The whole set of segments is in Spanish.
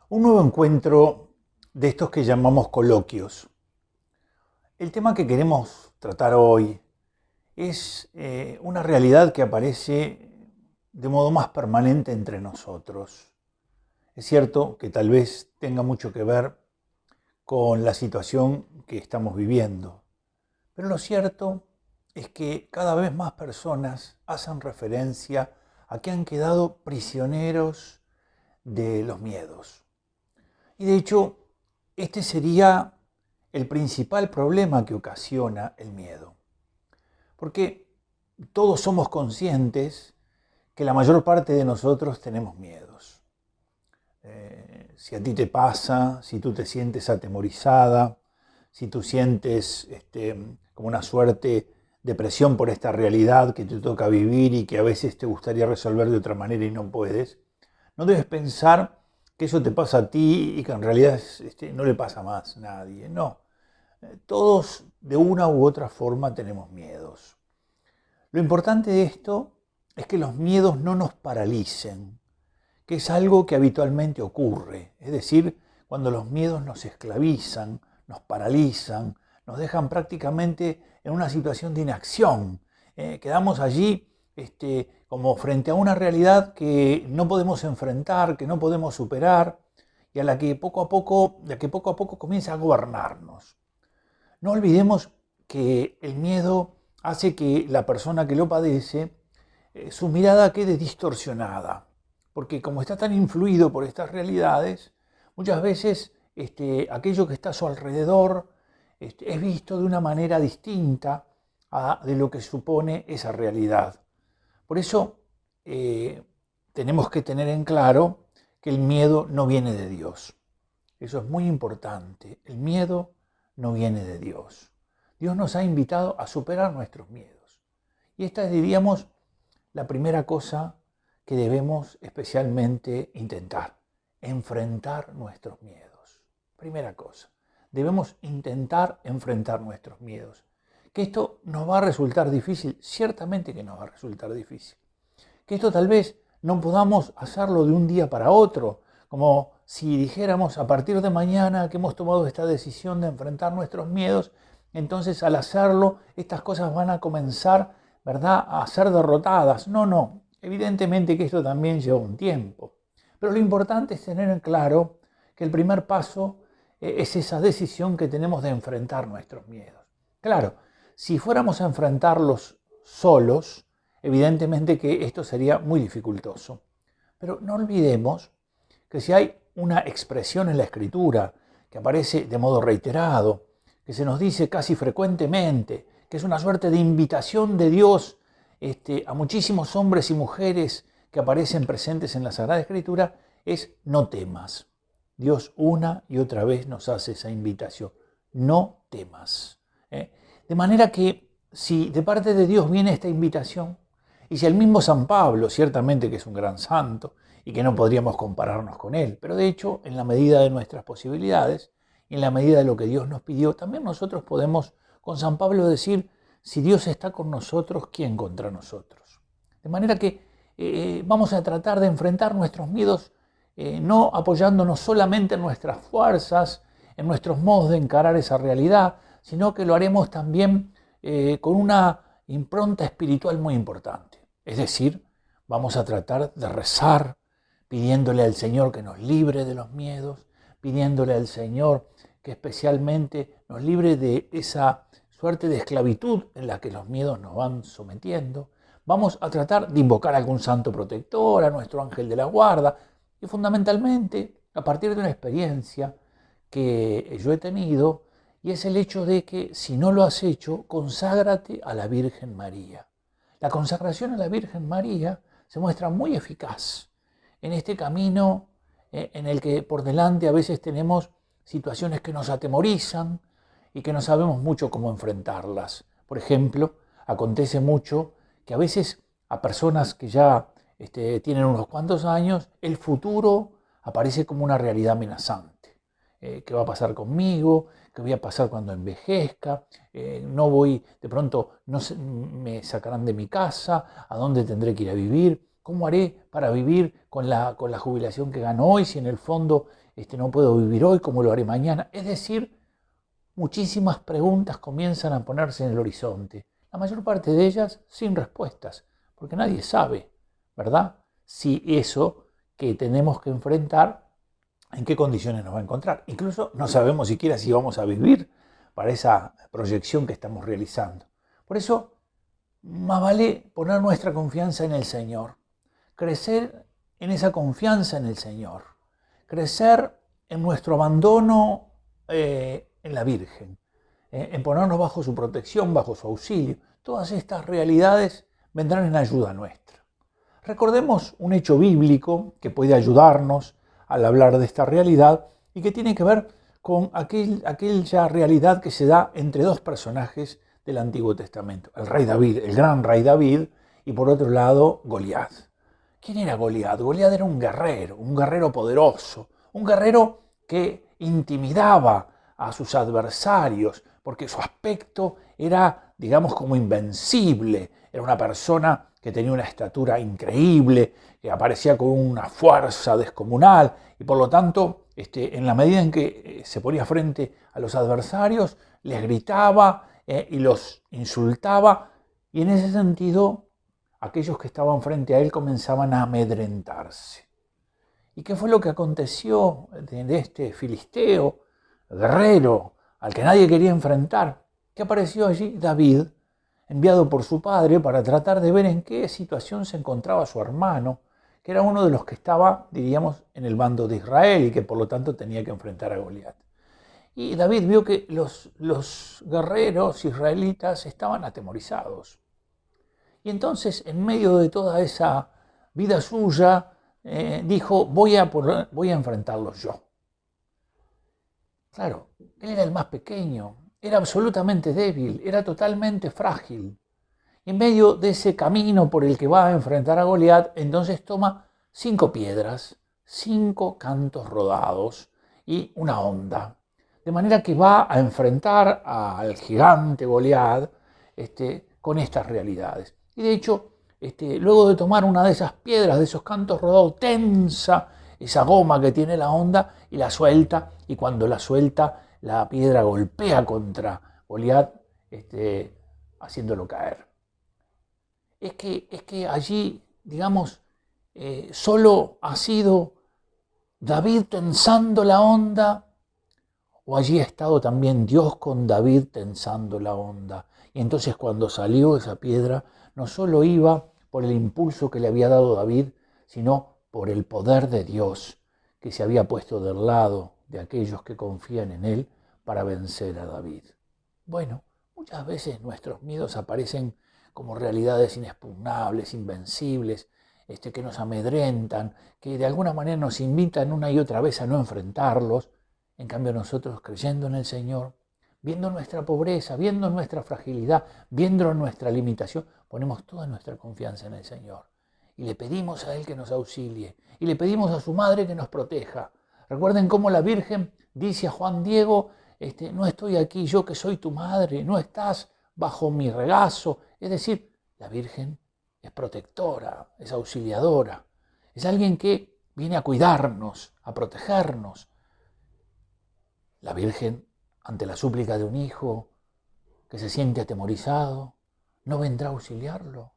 Un nuevo encuentro de estos que llamamos coloquios. El tema que queremos tratar hoy es una realidad que aparece de modo más permanente entre nosotros. Es cierto que tal vez tenga mucho que ver con la situación que estamos viviendo, pero lo cierto es que cada vez más personas hacen referencia a que han quedado prisioneros de los miedos. Y de hecho, este sería el principal problema que ocasiona el miedo. Porque todos somos conscientes que la mayor parte de nosotros tenemos miedos. Si a ti te pasa, si tú te sientes atemorizada, si tú sientes como una suerte de presión por esta realidad que te toca vivir y que a veces te gustaría resolver de otra manera y no puedes, no debes pensar que eso te pasa a ti y que en realidad no le pasa más a nadie. No, todos de una u otra forma tenemos miedos. Lo importante de esto es que los miedos no nos paralicen, que es algo que habitualmente ocurre. Es decir, cuando los miedos nos esclavizan, nos paralizan, nos dejan prácticamente en una situación de inacción. Quedamos allí como frente a una realidad que no podemos enfrentar, que no podemos superar y a la que poco a poco comienza a gobernarnos. No olvidemos que el miedo hace que la persona que lo padece, su mirada quede distorsionada, porque como está tan influido por estas realidades, muchas veces aquello que está a su alrededor es visto de una manera distinta de lo que supone esa realidad. Por eso tenemos que tener en claro que el miedo no viene de Dios. Eso es muy importante. El miedo no viene de Dios. Dios nos ha invitado a superar nuestros miedos. Y esta es, diríamos, la primera cosa que debemos especialmente intentar: enfrentar nuestros miedos. Primera cosa, debemos intentar enfrentar nuestros miedos. Que esto nos va a resultar difícil, ciertamente que nos va a resultar difícil. Que esto tal vez no podamos hacerlo de un día para otro, como si dijéramos a partir de mañana que hemos tomado esta decisión de enfrentar nuestros miedos, entonces al hacerlo estas cosas van a comenzar, ¿verdad?, a ser derrotadas. No, evidentemente que esto también lleva un tiempo. Pero lo importante es tener en claro que el primer paso es esa decisión que tenemos de enfrentar nuestros miedos. Claro, si fuéramos a enfrentarlos solos, evidentemente que esto sería muy dificultoso. Pero no olvidemos que si hay una expresión en la Escritura que aparece de modo reiterado, que se nos dice casi frecuentemente, que es una suerte de invitación de Dios a muchísimos hombres y mujeres que aparecen presentes en la Sagrada Escritura, es: no temas. Dios una y otra vez nos hace esa invitación: no temas. De manera que si de parte de Dios viene esta invitación, y si el mismo San Pablo, ciertamente que es un gran santo y que no podríamos compararnos con él, pero de hecho, en la medida de nuestras posibilidades y en la medida de lo que Dios nos pidió, también nosotros podemos con San Pablo decir: si Dios está con nosotros, ¿quién contra nosotros? De manera que vamos a tratar de enfrentar nuestros miedos no apoyándonos solamente en nuestras fuerzas, en nuestros modos de encarar esa realidad, sino que lo haremos también con una impronta espiritual muy importante. Es decir, vamos a tratar de rezar, pidiéndole al Señor que nos libre de los miedos, pidiéndole al Señor que especialmente nos libre de esa suerte de esclavitud en la que los miedos nos van sometiendo. Vamos a tratar de invocar a algún santo protector, a nuestro ángel de la guarda, y fundamentalmente a partir de una experiencia que yo he tenido, y es el hecho de que si no lo has hecho, conságrate a la Virgen María. La consagración a la Virgen María se muestra muy eficaz en este camino en el que por delante a veces tenemos situaciones que nos atemorizan y que no sabemos mucho cómo enfrentarlas. Por ejemplo, acontece mucho que a veces a personas que ya tienen unos cuantos años, el futuro aparece como una realidad amenazante. ¿Qué va a pasar conmigo? ¿Qué voy a pasar cuando envejezca? De pronto no me sacarán de mi casa, ¿a dónde tendré que ir a vivir? ¿Cómo haré para vivir con la jubilación que gano hoy si en el fondo no puedo vivir hoy? ¿Cómo lo haré mañana? Es decir, muchísimas preguntas comienzan a ponerse en el horizonte. La mayor parte de ellas sin respuestas, porque nadie sabe, ¿verdad?, si eso que tenemos que enfrentar, en qué condiciones nos va a encontrar. Incluso no sabemos siquiera si vamos a vivir para esa proyección que estamos realizando. Por eso, más vale poner nuestra confianza en el Señor, crecer en esa confianza en el Señor, crecer en nuestro abandono en la Virgen, en ponernos bajo su protección, bajo su auxilio. Todas estas realidades vendrán en ayuda nuestra. Recordemos un hecho bíblico que puede ayudarnos al hablar de esta realidad y que tiene que ver con aquella realidad que se da entre dos personajes del Antiguo Testamento. El rey David, el gran rey David, y por otro lado, Goliat. ¿Quién era Goliat? Goliat era un guerrero poderoso, un guerrero que intimidaba a sus adversarios, porque su aspecto era, digamos, como invencible. Era una persona que tenía una estatura increíble, que aparecía con una fuerza descomunal, y por lo tanto, en la medida en que se ponía frente a los adversarios, les gritaba y los insultaba, y en ese sentido, aquellos que estaban frente a él comenzaban a amedrentarse. ¿Y qué fue lo que aconteció de este filisteo, guerrero, al que nadie quería enfrentar? Que apareció allí David, enviado por su padre para tratar de ver en qué situación se encontraba su hermano, que era uno de los que estaba, diríamos, en el bando de Israel y que por lo tanto tenía que enfrentar a Goliat. Y David vio que los guerreros israelitas estaban atemorizados. Y entonces, en medio de toda esa vida suya, dijo, voy a enfrentarlos yo. Claro, él era el más pequeño, era absolutamente débil, era totalmente frágil. Y en medio de ese camino por el que va a enfrentar a Goliat, entonces toma 5 piedras, 5 cantos rodados y una honda. De manera que va a enfrentar al gigante Goliat con estas realidades. Y de hecho, luego de tomar una de esas piedras, de esos cantos rodados, tensa esa goma que tiene la honda y la suelta. Y cuando la suelta, la piedra golpea contra Goliat, haciéndolo caer. Es que allí, digamos, solo ha sido David tensando la honda, o allí ha estado también Dios con David tensando la honda. Y entonces cuando salió esa piedra, no solo iba por el impulso que le había dado David, sino por el poder de Dios que se había puesto del lado de aquellos que confían en Él para vencer a David. Bueno, muchas veces nuestros miedos aparecen como realidades inexpugnables, invencibles, que nos amedrentan, que de alguna manera nos invitan una y otra vez a no enfrentarlos. En cambio nosotros, creyendo en el Señor, viendo nuestra pobreza, viendo nuestra fragilidad, viendo nuestra limitación, ponemos toda nuestra confianza en el Señor. Y le pedimos a Él que nos auxilie. Y le pedimos a su madre que nos proteja. Recuerden cómo la Virgen dice a Juan Diego, no estoy aquí yo que soy tu madre, no estás bajo mi regazo. Es decir, la Virgen es protectora, es auxiliadora. Es alguien que viene a cuidarnos, a protegernos. La Virgen, ante la súplica de un hijo que se siente atemorizado, no vendrá a auxiliarlo,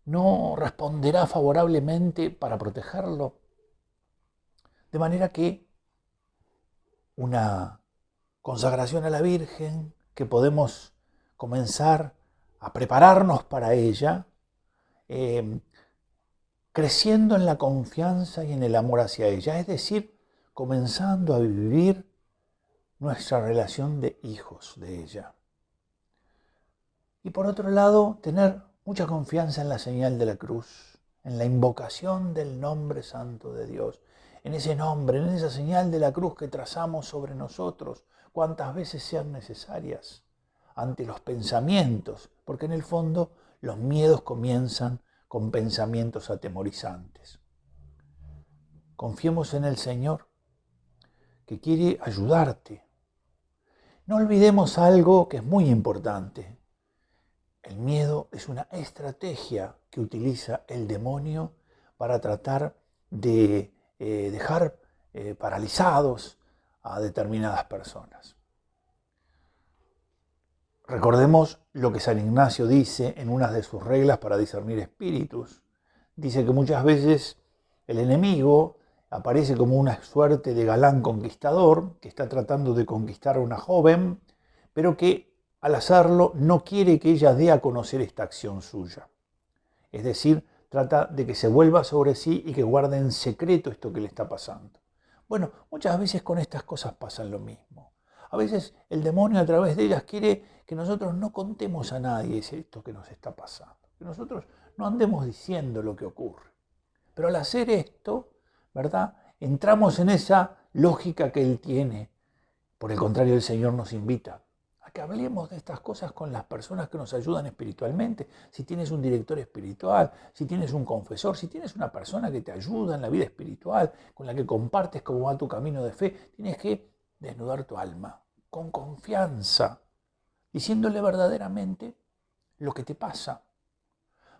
no responderá favorablemente para protegerlo. De manera que una consagración a la Virgen, que podemos comenzar a prepararnos para ella, creciendo en la confianza y en el amor hacia ella, es decir, comenzando a vivir nuestra relación de hijos de ella. Y por otro lado, tener mucha confianza en la señal de la cruz, en la invocación del nombre santo de Dios, en ese nombre, en esa señal de la cruz que trazamos sobre nosotros, cuantas veces sean necesarias, ante los pensamientos, porque en el fondo los miedos comienzan con pensamientos atemorizantes. Confiemos en el Señor, que quiere ayudarte. No olvidemos algo que es muy importante. El miedo es una estrategia que utiliza el demonio para tratar de dejar paralizados a determinadas personas. Recordemos lo que San Ignacio dice en una de sus reglas para discernir espíritus. Dice que muchas veces el enemigo aparece como una suerte de galán conquistador que está tratando de conquistar a una joven, pero que al hacerlo no quiere que ella dé a conocer esta acción suya. Es decir, trata de que se vuelva sobre sí y que guarde en secreto esto que le está pasando. Bueno, muchas veces con estas cosas pasan lo mismo. A veces el demonio a través de ellas quiere que nosotros no contemos a nadie esto que nos está pasando, que nosotros no andemos diciendo lo que ocurre. Pero al hacer esto, ¿verdad? Entramos en esa lógica que él tiene. Por el contrario, el Señor nos invita a que hablemos de estas cosas con las personas que nos ayudan espiritualmente. Si tienes un director espiritual, si tienes un confesor, si tienes una persona que te ayuda en la vida espiritual, con la que compartes cómo va tu camino de fe, tienes que desnudar tu alma con confianza, diciéndole verdaderamente lo que te pasa.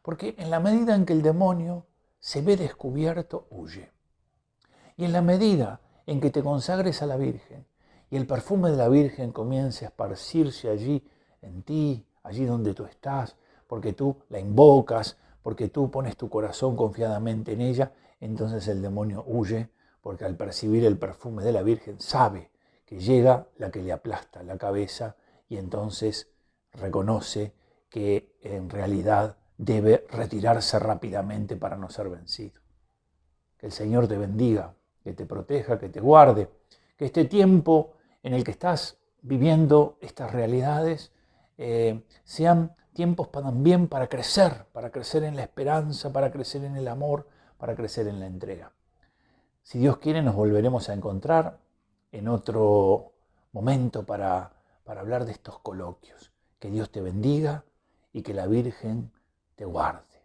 Porque en la medida en que el demonio se ve descubierto, huye. Y en la medida en que te consagres a la Virgen y el perfume de la Virgen comience a esparcirse allí en ti, allí donde tú estás, porque tú la invocas, porque tú pones tu corazón confiadamente en ella, entonces el demonio huye, porque al percibir el perfume de la Virgen sabe que llega la que le aplasta la cabeza y entonces reconoce que en realidad debe retirarse rápidamente para no ser vencido. Que el Señor te bendiga, que te proteja, que te guarde, que este tiempo en el que estás viviendo estas realidades sean tiempos también para crecer en la esperanza, para crecer en el amor, para crecer en la entrega. Si Dios quiere, nos volveremos a encontrar en otro momento para hablar de estos coloquios. Que Dios te bendiga y que la Virgen te guarde.